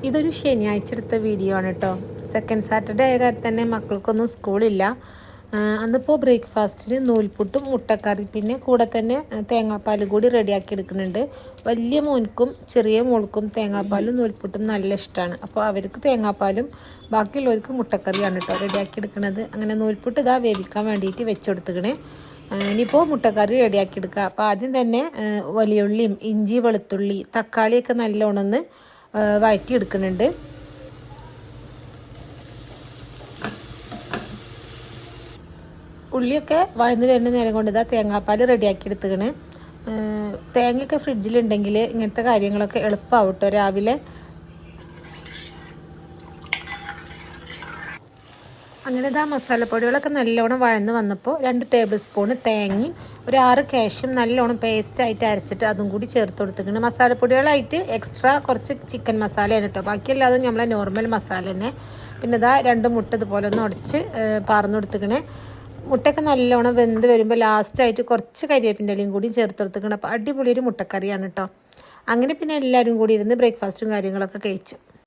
ഇതൊരു ശനിയാഴ്ച എടുത്ത വീഡിയോ ആണ് കേട്ടോ. സെക്കൻഡ് സാറ്റർഡേ ആയ കാര്യം തന്നെ മക്കൾക്കൊന്നും സ്കൂളില്ല. അന്നിപ്പോൾ ബ്രേക്ക്ഫാസ്റ്റിന് നൂൽപുട്ടും മുട്ടക്കറി, പിന്നെ കൂടെ തന്നെ തേങ്ങാപ്പാലും കൂടി റെഡിയാക്കി എടുക്കുന്നുണ്ട്. വലിയ മോൻക്കും ചെറിയ മോൾക്കും തേങ്ങാപ്പാലും നൂൽപുട്ടും നല്ല ഇഷ്ടമാണ്. അപ്പോൾ അവർക്ക് തേങ്ങാപ്പാലും ബാക്കിയുള്ളവർക്ക് മുട്ടക്കറിയാണ് കേട്ടോ റെഡിയാക്കി എടുക്കുന്നത്. അങ്ങനെ നൂൽപുട്ട് ഇതാ വേവിക്കാൻ വേണ്ടിയിട്ട് വെച്ചെടുത്തുക്കണേ. ഇനിയിപ്പോൾ മുട്ടക്കറി റെഡിയാക്കി എടുക്കുക. അപ്പോൾ ആദ്യം തന്നെ വലിയുള്ളിയും ഇഞ്ചി വെളുത്തുള്ളി തക്കാളിയൊക്കെ നല്ലോണം ഒന്ന് വഴറ്റി എടുക്കുന്നുണ്ട്. ഉള്ളിയൊക്കെ വഴന്ന് വരുന്ന നേരം കൊണ്ട് ഇതാ തേങ്ങാപ്പാൽ റെഡിയാക്കി എടുത്തുകണ്. തേങ്ങയൊക്കെ ഫ്രിഡ്ജിലുണ്ടെങ്കിൽ ഇങ്ങനത്തെ കാര്യങ്ങളൊക്കെ എളുപ്പമാവും കേട്ടോ രാവിലെ. അങ്ങനെ ഇതാ മസാലപ്പൊടികളൊക്കെ നല്ലോണം വഴന്ന് വന്നപ്പോൾ 2 ടേബിൾ സ്പൂൺ തേങ്ങയും ഒരു 6 കാഷ്യും നല്ലോണം പേസ്റ്റായിട്ട് അരച്ചിട്ട് അതും കൂടി ചേർത്ത് കൊടുത്തിട്ടുണ്ട്. മസാലപ്പൊടികളായിട്ട് എക്സ്ട്രാ കുറച്ച് ചിക്കൻ മസാലയാണ് കേട്ടോ, ബാക്കിയല്ലാതും നമ്മളെ നോർമൽ മസാല തന്നെ. പിന്നെ ഇതാ 2 മുട്ട ഇതുപോലെ ഒന്ന് ഉടച്ച് പാർന്ന് കൊടുത്തിക്കണേ. മുട്ടയൊക്കെ നല്ലോണം വെന്ത് വരുമ്പോൾ ലാസ്റ്റായിട്ട് കുറച്ച് കരിവേപ്പിൻ്റെ ഇലയും കൂടി ചേർത്ത് കൊടുത്തിക്കണം. അപ്പോൾ അടിപൊളി ഒരു മുട്ടക്കറിയാണ് കേട്ടോ. അങ്ങനെ പിന്നെ എല്ലാവരും കൂടി ഇരുന്ന് ബ്രേക്ക്ഫാസ്റ്റും കാര്യങ്ങളൊക്കെ കഴിച്ചു.